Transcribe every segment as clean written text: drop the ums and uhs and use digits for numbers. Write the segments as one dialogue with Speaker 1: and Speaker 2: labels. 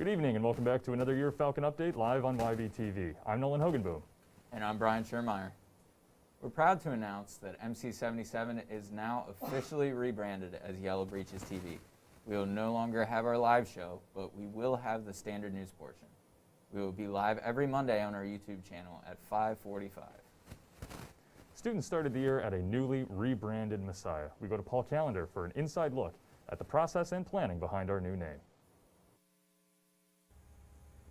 Speaker 1: Good evening and welcome back to another year of Falcon Update live on YBTV. I'm Nolan Hogenboom.
Speaker 2: And I'm Brian Schermeyer. We're proud to announce that MC77 is now officially rebranded as Yellow Breeches TV. We will no longer have our live show, but we will have the standard news portion. We will be live every Monday on our YouTube channel at 5:45.
Speaker 1: Students started the year at a newly rebranded Messiah. We go to Paul Callender for an inside look at the process and planning behind our new name.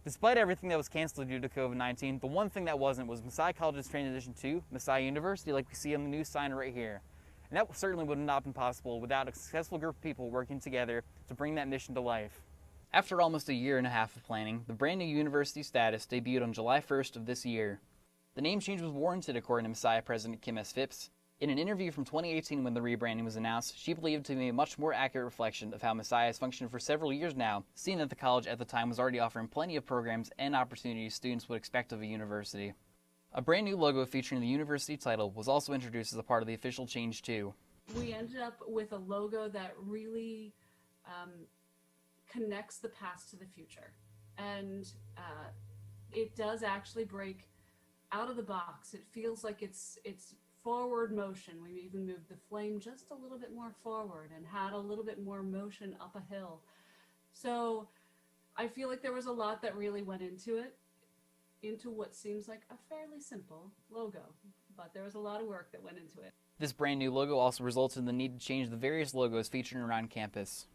Speaker 3: Despite everything that was canceled due to COVID-19, the one thing that wasn't was Messiah College's transition to Messiah University, like we see on the news sign right here. And that certainly would not have been possible without a successful group of people working together to bring that mission to life. After almost a year and a half of planning, the brand new university status debuted on July 1st of this year. The name change was warranted, according to Messiah President Kim S. Phipps. In an interview from 2018 when the rebranding was announced, she believed it to be a much more accurate reflection of how Messiah has functioned for several years now, seeing that the college at the time was already offering plenty of programs and opportunities students would expect of a university. A brand new logo featuring the university title was also introduced as a part of the official change too.
Speaker 4: We ended up with a logo that really connects the past to the future, and it does actually break out of the box. It feels like it's forward motion. We even moved the flame just a little bit more forward and had a little bit more motion up a hill. So I feel like there was a lot that really went into what seems like a fairly simple logo, but there was a lot of work that went into it.
Speaker 3: This brand new logo also resulted in the need to change the various logos featured around campus.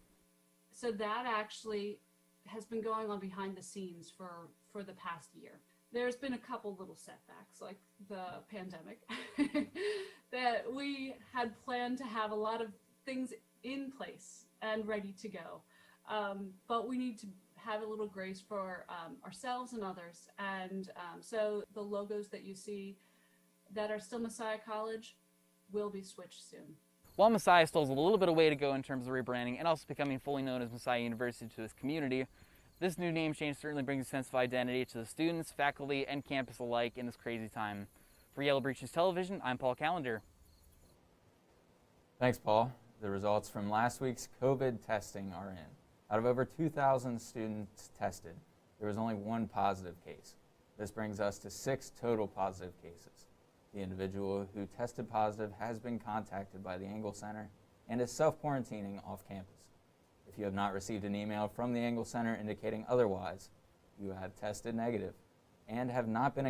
Speaker 4: So that actually has been going on behind the scenes for the past year. There's been a couple little setbacks, like the pandemic, that we had planned to have a lot of things in place and ready to go. But we need to have a little grace for ourselves and others. And so the logos that you see that are still Messiah College will be switched soon.
Speaker 3: While Messiah still has a little bit of way to go in terms of rebranding and also becoming fully known as Messiah University to its community, this new name change certainly brings a sense of identity to the students, faculty, and campus alike in this crazy time. For Yellow Breeches Television, I'm Paul Callender.
Speaker 2: Thanks, Paul. The results from last week's COVID testing are in. Out of over 2,000 students tested, there was only one positive case. This brings us to 6 total positive cases. The individual who tested positive has been contacted by the Engle Center and is self-quarantining off campus. If you have not received an email from the Engle Center indicating otherwise, you have tested negative and have not been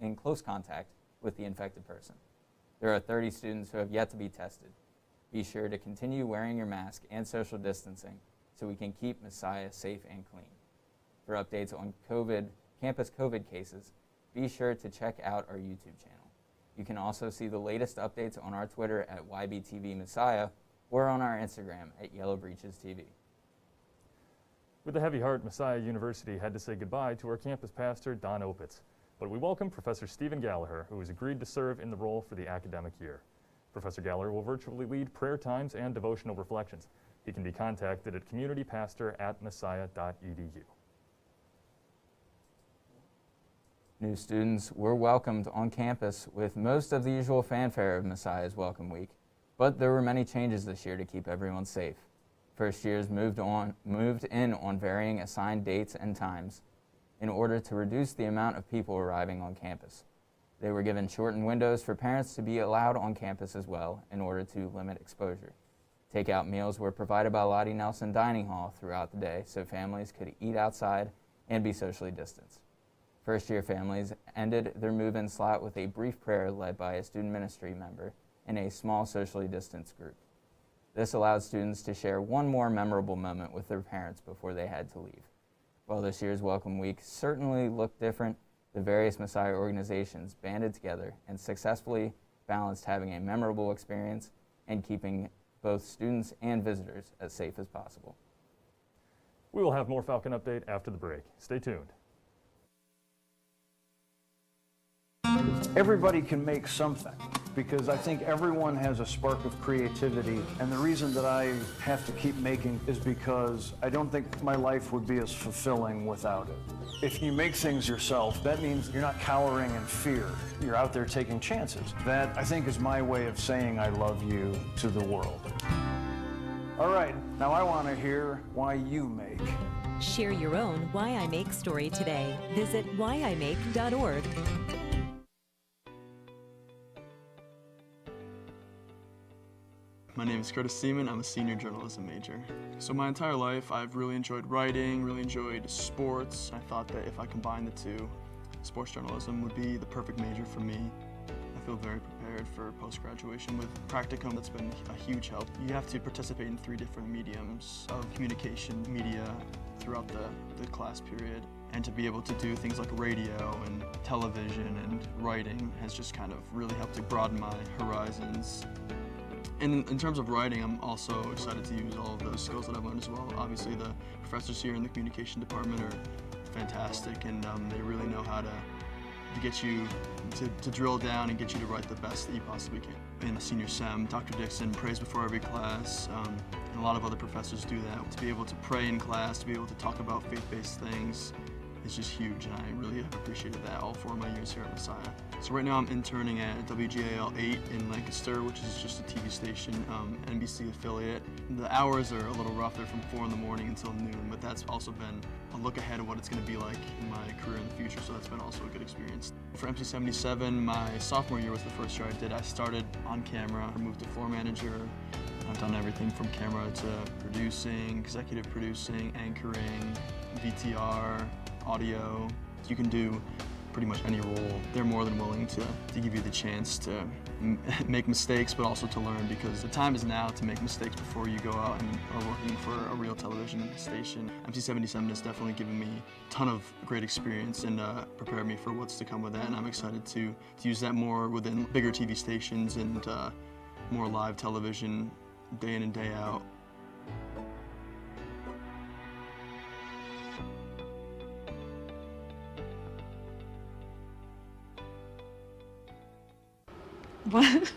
Speaker 2: in close contact with the infected person. There are 30 students who have yet to be tested. Be sure to continue wearing your mask and social distancing so we can keep Messiah safe and clean. For updates on campus COVID cases, be sure to check out our YouTube channel. You can also see the latest updates on our Twitter at YBTV Messiah or on our Instagram at Yellow Breeches TV.
Speaker 1: With a heavy heart, Messiah University had to say goodbye to our campus pastor, Don Opitz. But we welcome Professor Stephen Gallagher, who has agreed to serve in the role for the academic year. Professor Gallagher will virtually lead prayer times and devotional reflections. He can be contacted at communitypastor@messiah.edu.
Speaker 2: New students were welcomed on campus with most of the usual fanfare of Messiah's Welcome Week, but there were many changes this year to keep everyone safe. First years moved in on varying assigned dates and times in order to reduce the amount of people arriving on campus. They were given shortened windows for parents to be allowed on campus as well in order to limit exposure. Takeout meals were provided by Lottie Nelson Dining Hall throughout the day so families could eat outside and be socially distanced. First-year families ended their move-in slot with a brief prayer led by a student ministry member in a small socially distanced group. This allowed students to share one more memorable moment with their parents before they had to leave. While this year's Welcome Week certainly looked different, the various Messiah organizations banded together and successfully balanced having a memorable experience and keeping both students and visitors as safe as possible.
Speaker 1: We will have more Falcon Update after the break. Stay tuned.
Speaker 5: Everybody can make something, because I think everyone has a spark of creativity, and the reason that I have to keep making is because I don't think my life would be as fulfilling without it. If you make things yourself, that means you're not cowering in fear. You're out there taking chances. That, I think, is my way of saying I love you to the world. All right, now I want to hear why you make.
Speaker 6: Share your own Why I Make story today. Visit whyimake.org.
Speaker 7: My name is Curtis Seaman. I'm a senior journalism major. So my entire life, I've really enjoyed writing, really enjoyed sports. I thought that if I combined the two, sports journalism would be the perfect major for me. I feel very prepared for post-graduation with practicum. That's been a huge help. You have to participate in 3 different mediums of communication, media, throughout the class period. And to be able to do things like radio and television and writing has just kind of really helped to broaden my horizons. And in terms of writing, I'm also excited to use all of those skills that I've learned as well. Obviously, the professors here in the communication department are fantastic, and they really know how to get you to drill down and get you to write the best that you possibly can. In senior sem, Dr. Dixon prays before every class, and a lot of other professors do that. To be able to pray in class, to be able to talk about faith-based things, is just huge, and I really have appreciated that all 4 of my years here at Messiah. So right now I'm interning at WGAL 8 in Lancaster, which is just a TV station, NBC affiliate. The hours are a little rough. They're from 4 in the morning until noon, but that's also been a look ahead of what it's going to be like in my career in the future, so that's been also a good experience. For MC77, my sophomore year was the first year I did. I started on camera, moved to floor manager. I've done everything from camera to producing, executive producing, anchoring, VTR, audio. You can do pretty much any role. They're more than willing to give you the chance to make mistakes, but also to learn, because the time is now to make mistakes before you go out and are working for a real television station. MC77 has definitely given me a ton of great experience and prepared me for what's to come with that, and I'm excited to use that more within bigger TV stations and more live television day in and day out.
Speaker 8: What?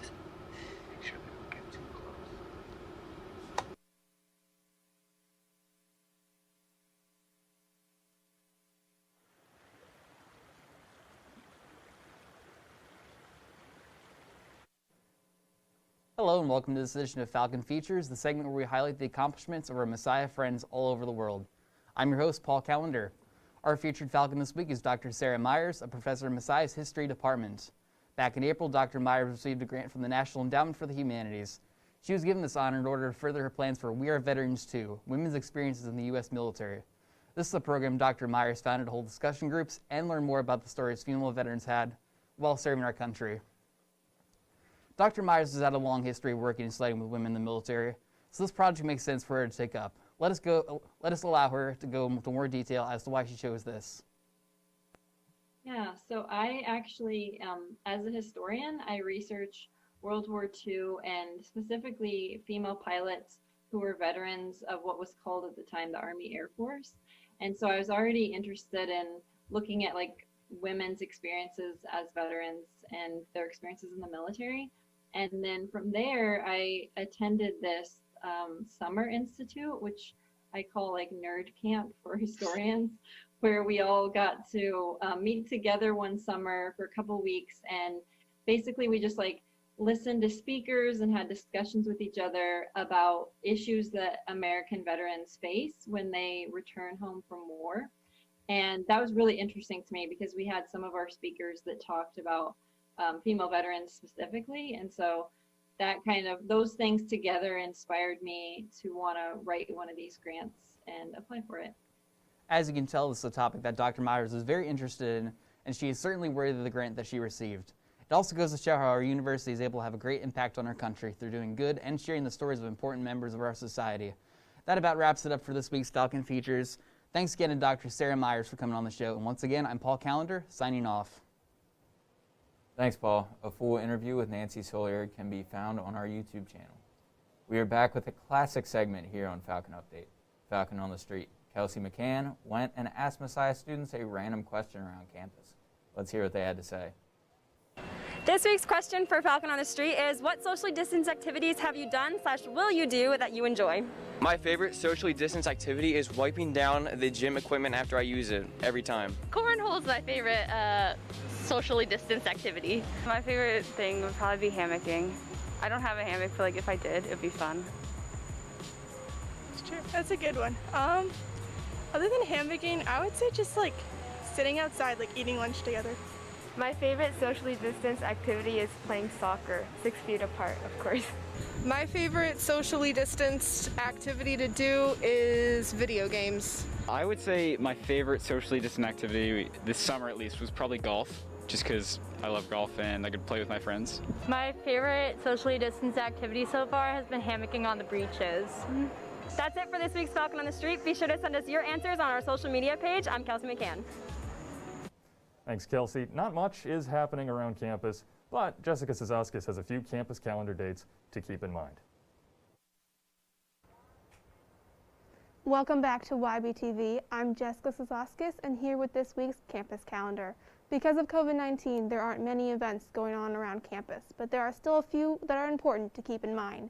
Speaker 3: Hello and welcome to this edition of Falcon Features, the segment where we highlight the accomplishments of our Messiah friends all over the world. I'm your host, Paul Callender. Our featured Falcon this week is Dr. Sarah Myers, a professor in Messiah's History Department. Back in April, Dr. Myers received a grant from the National Endowment for the Humanities. She was given this honor in order to further her plans for We Are Veterans Too, Women's Experiences in the U.S. Military. This is a program Dr. Myers founded to hold discussion groups and learn more about the stories female veterans had while serving our country. Dr. Myers has had a long history of working and studying with women in the military, so this project makes sense for her to take up. Let us allow her to go into more detail as to why she chose this.
Speaker 8: Yeah, so I actually, as a historian, I research World War II and specifically female pilots who were veterans of what was called at the time the Army Air Force. And so I was already interested in looking at like women's experiences as veterans and their experiences in the military. And then from there, I attended this summer institute, which I call like nerd camp for historians, where we all got to meet together one summer for a couple weeks. And basically we just like listened to speakers and had discussions with each other about issues that American veterans face when they return home from war. And that was really interesting to me because we had some of our speakers that talked about female veterans specifically. And so that kind of, those things together inspired me to want to write one of these grants and apply for it.
Speaker 3: As you can tell, this is a topic that Dr. Myers is very interested in, and she is certainly worthy of the grant that she received. It also goes to show how our university is able to have a great impact on our country through doing good and sharing the stories of important members of our society. That about wraps it up for this week's Falcon Features. Thanks again to Dr. Sarah Myers for coming on the show. And once again, I'm Paul Callender, signing off.
Speaker 2: Thanks, Paul. A full interview with Nancy Solier can be found on our YouTube channel. We are back with a classic segment here on Falcon Update, Falcon on the Street. Kelsey McCann went and asked Messiah students a random question around campus. Let's hear what they had to say.
Speaker 9: This week's question for Falcon on the Street is, what socially distanced activities have you done / will you do that you enjoy?
Speaker 10: My favorite socially distanced activity is wiping down the gym equipment after I use it every time.
Speaker 11: Cornhole is my favorite socially distanced activity.
Speaker 12: My favorite thing would probably be hammocking. I don't have a hammock, but like if I did, it'd be fun.
Speaker 13: That's true. That's a good one. Other than hammocking, I would say just like sitting outside, like eating lunch together.
Speaker 12: My favorite socially distanced activity is playing soccer, 6 feet apart, of course.
Speaker 13: My favorite socially distanced activity to do is video games.
Speaker 14: I would say my favorite socially distant activity this summer at least was probably golf, just because I love golf and I could play with my friends.
Speaker 12: My favorite socially distanced activity so far has been hammocking on the beaches. That's it for this week's Falcon on the Street. Be sure to send us your answers on our social media page. I'm Kelsey McCann.
Speaker 1: Thanks, Kelsey. Not much is happening around campus, but Jessica Sazauskas has a few campus calendar dates to keep in mind.
Speaker 15: Welcome back to YBTV. I'm Jessica Sazauskas and here with this week's campus calendar. Because of COVID-19, there aren't many events going on around campus, but there are still a few that are important to keep in mind.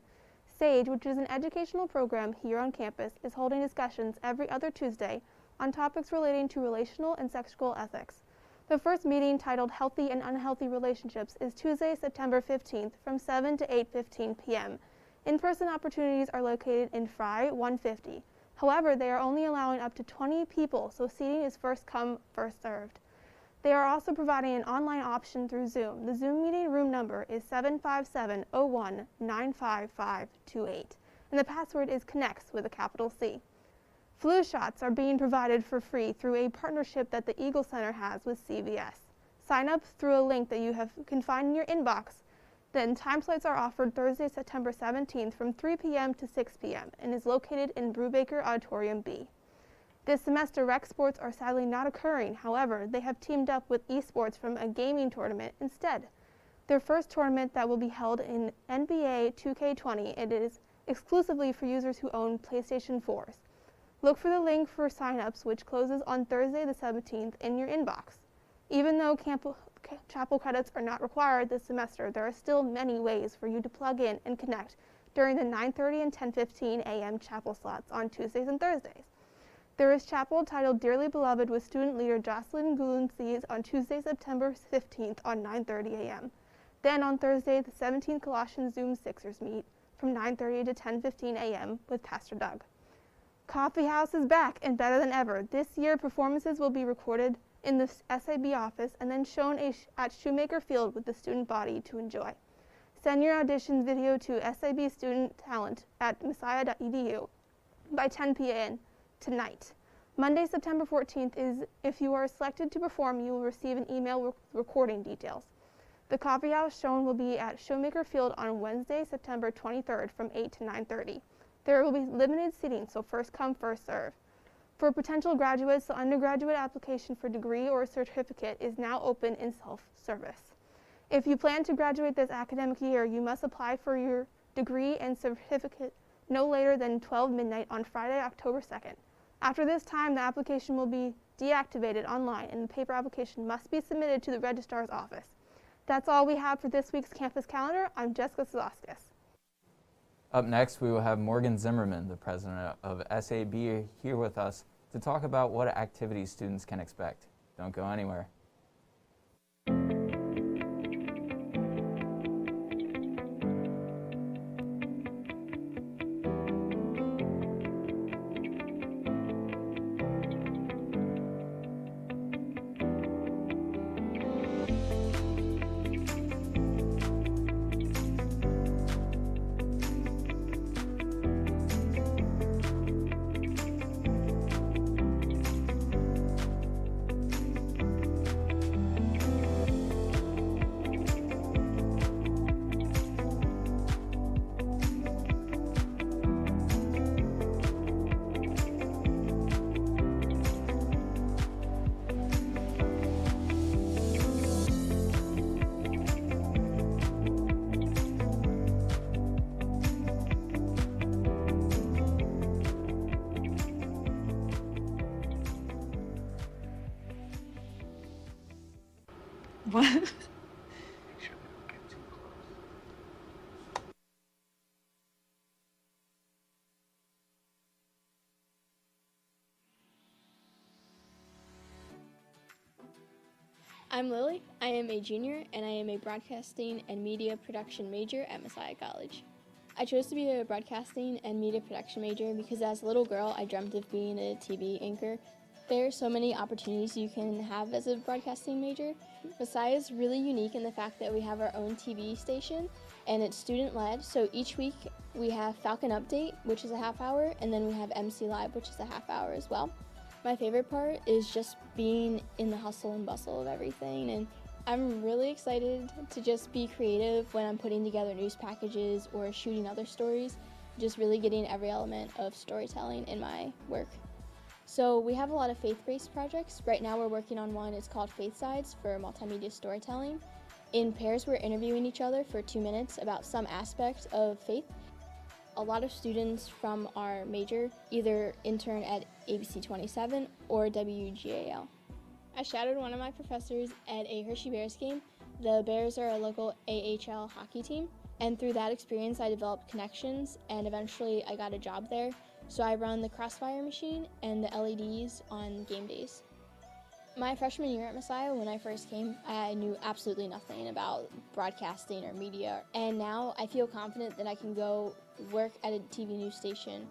Speaker 15: SAGE, which is an educational program here on campus, is holding discussions every other Tuesday on topics relating to relational and sexual ethics. The first meeting, titled Healthy and Unhealthy Relationships, is Tuesday, September 15th from 7 to 8:15 p.m. In-person opportunities are located in Fry 150. However, they are only allowing up to 20 people, so seating is first come, first served. They are also providing an online option through Zoom. The Zoom meeting room number is 757-01-95528, and the password is CONNECTS with a capital C. Flu shots are being provided for free through a partnership that the Eagle Center has with CVS. Sign up through a link that you can find in your inbox. Then time slots are offered Thursday, September 17th from 3 p.m. to 6 p.m. and is located in Brubaker Auditorium B. This semester, rec sports are sadly not occurring. However, they have teamed up with esports from a gaming tournament instead. Their first tournament that will be held in NBA 2K20, it is exclusively for users who own PlayStation 4s. Look for the link for sign-ups, which closes on Thursday the 17th, in your inbox. Even though chapel credits are not required this semester, there are still many ways for you to plug in and connect during the 9:30 and 10:15 a.m. chapel slots on Tuesdays and Thursdays. There is chapel titled Dearly Beloved with student leader Jocelyn Gulencies on Tuesday, September 15th on 9:30 a.m. Then on Thursday, the 17th Colossians Zoom Sixers meet from 9:30 to 10:15 a.m. with Pastor Doug. Coffee House is back and better than ever. This year, performances will be recorded in the SAB office and then shown at Shoemaker Field with the student body to enjoy. Send your audition video to SAB Student Talent at messiah.edu by 10 p.m. tonight. Monday, September 14th is if you are selected to perform, you will receive an email with recording details. The coffee house shown will be at Shoemaker Field on Wednesday, September 23rd from 8 to 9:30. There will be limited seating, so first come, first serve. For potential graduates, the undergraduate application for degree or certificate is now open in self-service. If you plan to graduate this academic year, you must apply for your degree and certificate no later than 12 midnight on Friday, October 2nd. After this time, the application will be deactivated online and the paper application must be submitted to the registrar's office. That's all we have for this week's campus calendar. I'm Jessica Sazauskas.
Speaker 2: Up next, we will have Morgan Zimmerman, the president of SAB, here with us to talk about what activities students can expect. Don't go anywhere.
Speaker 16: What?
Speaker 17: I'm Lily. I am a junior, and I am a broadcasting and media production major at Messiah College. I chose to be a broadcasting and media production major because as a little girl, I dreamt of being a TV anchor. There are so many opportunities you can have as a broadcasting major. Messiah is really unique in the fact that we have our own TV station and it's student-led. So each week we have Falcon Update, which is a half hour, and then we have MC Live, which is a half hour as well. My favorite part is just being in the hustle and bustle of everything, and I'm really excited to just be creative when I'm putting together news packages or shooting other stories, just really getting every element of storytelling in my work. So we have a lot of faith-based projects. Right now we're working on one, it's called Faith Sides for multimedia storytelling. In pairs we're interviewing each other for 2 minutes about some aspect of faith. A lot of students from our major either intern at ABC 27 or WGAL. I shadowed one of my professors at a Hershey Bears game. The Bears are a local AHL hockey team, and through that experience I developed connections and eventually I got a job there. So I run the Crossfire machine and the LEDs on game days. My freshman year at Messiah, when I first came, I knew absolutely nothing about broadcasting or media, and now I feel confident that I can go work at a TV news station.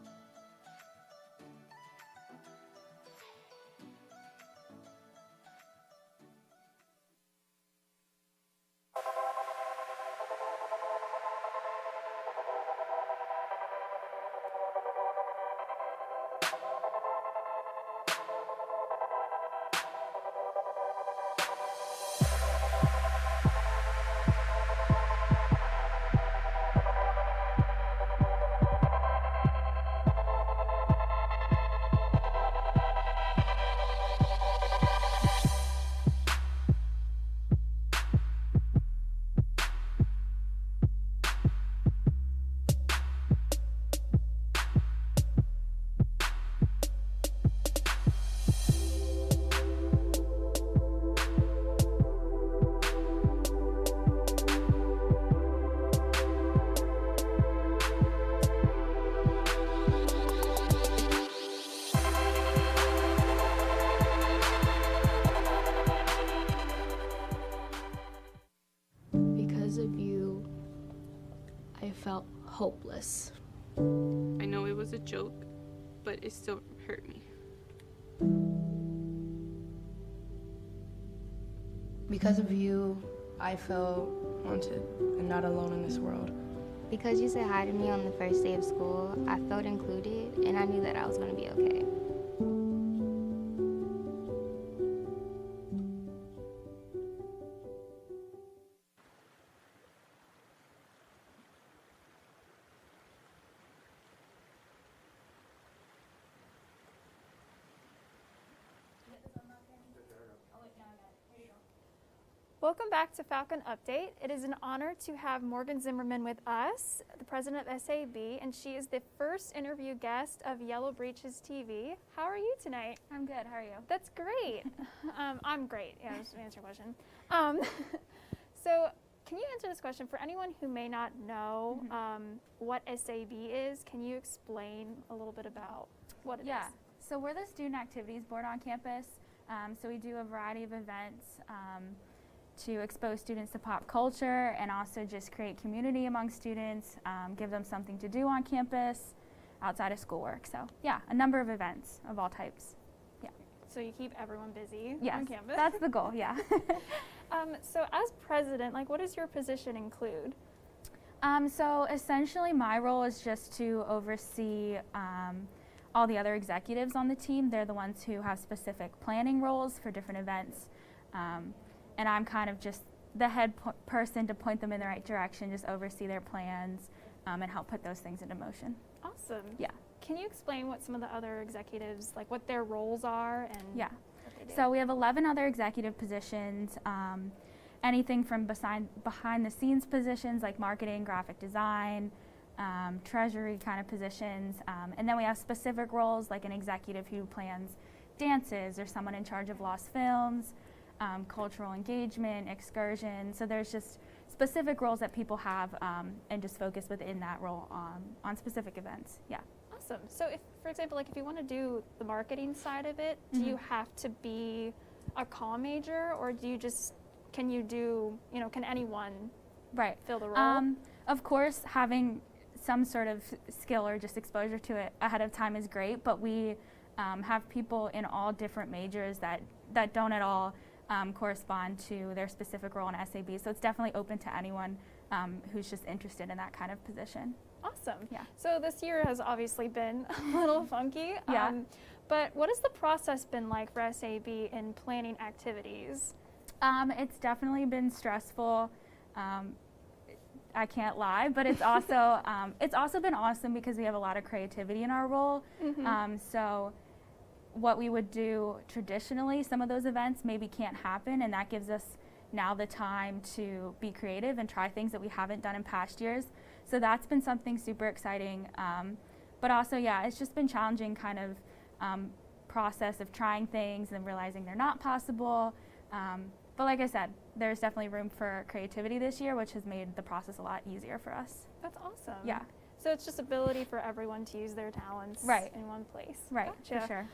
Speaker 16: Because of you, I felt hopeless.
Speaker 18: I know it was a joke, but it still hurt me.
Speaker 16: Because of you, I felt wanted and not alone in this world.
Speaker 19: Because you said hi to me on the first day of school, I felt included and I knew that I was going to be okay.
Speaker 20: Welcome back to Falcon Update. It is an honor to have Morgan Zimmerman with us, the president of SAB, and she is the first interview guest of Yellow Breeches TV. How are you tonight?
Speaker 21: I'm good. How are you?
Speaker 20: That's great. I'm great. Yeah, just to answer your question. So can you answer this question? For anyone who may not know what SAB is, can you explain a little bit about what it is?
Speaker 21: Yeah. So we're the Student Activities Board on campus. So we do a variety of events to expose students to pop culture and also just create community among students, give them something to do on campus outside of schoolwork. So yeah, a number of events of all types. Yeah.
Speaker 20: So you keep everyone busy
Speaker 21: yes,
Speaker 20: on campus?
Speaker 21: That's the goal, yeah.
Speaker 20: So as president, like, what does your position include?
Speaker 21: So essentially my role is just to oversee all the other executives on the team. They're the ones who have specific planning roles for different events. And I'm kind of just the head person to point them in the right direction, just oversee their plans and help put those things into motion.
Speaker 20: Awesome.
Speaker 21: Yeah.
Speaker 20: Can you explain what some of the other executives, like what their roles are? And
Speaker 21: yeah.
Speaker 20: What they do?
Speaker 21: So we have 11 other executive positions, anything from behind the scenes positions like marketing, graphic design, treasury kind of positions. And then we have specific roles like an executive who plans dances or someone in charge of lost films. Cultural engagement, excursion. So there's just specific roles that people have and just focus within that role on specific events. Yeah.
Speaker 20: Awesome. So if, for example, like if you want to do the marketing side of it, do you have to be a comm major or do you just, can you do, can anyone fill the role?
Speaker 21: Of course, having some sort of skill or just exposure to it ahead of time is great, but we have people in all different majors that don't at all correspond to their specific role in SAB. So it's definitely open to anyone who's just interested in that kind of position.
Speaker 20: Awesome.
Speaker 21: Yeah.
Speaker 20: So this year has obviously been a little funky.
Speaker 21: Yeah.
Speaker 20: But what has the process been like for SAB in planning activities?
Speaker 21: It's definitely been stressful. I can't lie, but it's also been awesome because we have a lot of creativity in our role. So what we would do traditionally, some of those events maybe can't happen, and that gives us now the time to be creative and try things that we haven't done in past years. So that's been something super exciting. But also, yeah, it's just been challenging kind of process of trying things and realizing they're not possible. But like I said, there's definitely room for creativity this year, which has made the process a lot easier for us.
Speaker 20: That's awesome.
Speaker 21: Yeah.
Speaker 20: So it's just ability for everyone to use their talents in one place.
Speaker 21: Right,
Speaker 20: Gotcha.
Speaker 21: for sure.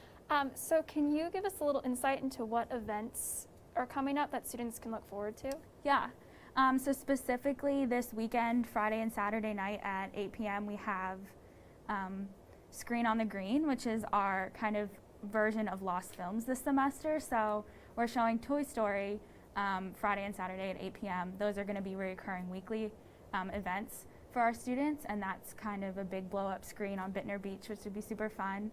Speaker 20: So can you give us a little insight into what events are coming up that students can look forward to?
Speaker 21: Yeah. So specifically this weekend, Friday and Saturday night at 8 p.m., we have Screen on the Green, which is our kind of version of Lost Films this semester. So we're showing Toy Story Friday and Saturday at 8 p.m. Those are going to be recurring weekly events for our students, and that's kind of a big blow-up screen on Bittner Beach, which would be super fun.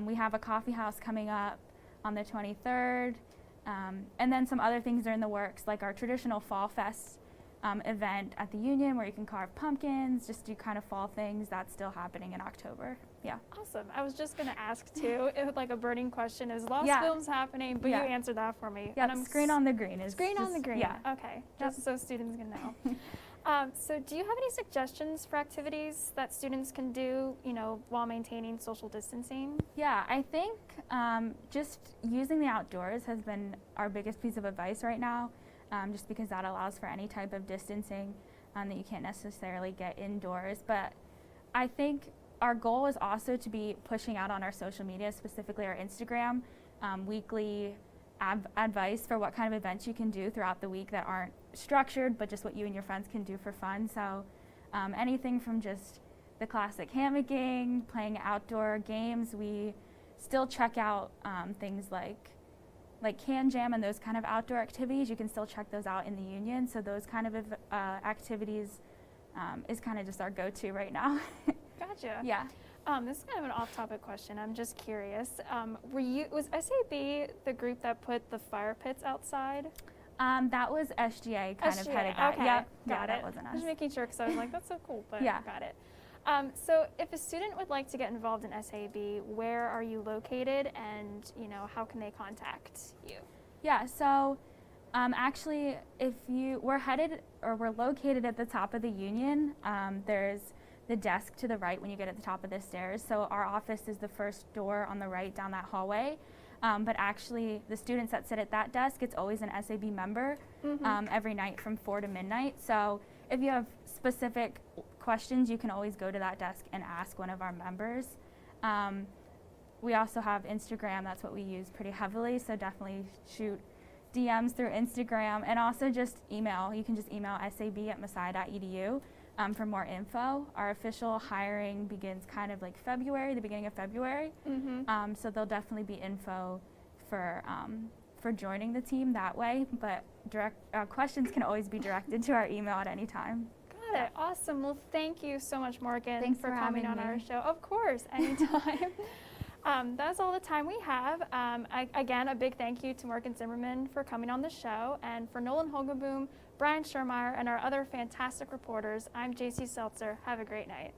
Speaker 21: We have a coffee house coming up on the 23rd, and then some other things are in the works, like our traditional Fall Fest event at the Union, where you can carve pumpkins, just do kind of fall things. That's still happening in October. Yeah.
Speaker 20: Awesome. I was just going to ask too, like a burning question, is Lost Films happening? But you answered that for me.
Speaker 21: Yeah, Screen on the Green is
Speaker 20: Screen on the Green.
Speaker 21: Yeah.
Speaker 20: Okay. Just so students can know. So do you have any suggestions for activities that students can do, while maintaining social distancing?
Speaker 21: Yeah, I think just using the outdoors has been our biggest piece of advice right now, just because that allows for any type of distancing that you can't necessarily get indoors. But I think our goal is also to be pushing out on our social media, specifically our Instagram, weekly advice for what kind of events you can do throughout the week that aren't structured, but just what you and your friends can do for fun. So anything from just the classic hammocking, playing outdoor games. We still check out things like Can Jam and those kind of outdoor activities. You can still check those out in the Union. So those kind of activities is kind of just our go-to right now.
Speaker 20: Gotcha.
Speaker 21: Yeah.
Speaker 20: This is kind of an off-topic question. I'm just curious. Was SAB the group that put the fire pits outside?
Speaker 21: That was SGA kind of headed that.
Speaker 20: Okay.
Speaker 21: Yep.
Speaker 20: Got it.
Speaker 21: That wasn't us.
Speaker 20: Just making sure, because I was like, that's so cool, but
Speaker 21: Yeah.
Speaker 20: got it. So if a student would like to get involved in SAB, where are you located, and how can they contact you?
Speaker 21: Yeah, so actually, we're located at the top of the Union. There's the desk to the right when you get at the top of the stairs. So our office is the first door on the right down that hallway. But actually, the students that sit at that desk, it's always an SAB member every night from 4 to midnight. So if you have specific questions, you can always go to that desk and ask one of our members. We also have Instagram. That's what we use pretty heavily. So definitely shoot DMs through Instagram, and also just email. You can just email sab@messiah.edu for more info. Our official hiring begins kind of like the beginning of February. So there'll definitely be info for joining the team that way, but questions can always be directed to our email at any time.
Speaker 20: Got it. Awesome. Well, thank you so much, Morgan,
Speaker 21: Thanks
Speaker 20: for
Speaker 21: for
Speaker 20: coming on
Speaker 21: having
Speaker 20: our
Speaker 21: me.
Speaker 20: show. Of course, anytime. That's all the time we have. Again, a big thank you to Morgan Zimmerman for coming on the show, and for Nolan Hogenboom, Brian Schermeyer, and our other fantastic reporters. I'm JC Seltzer. Have a great night.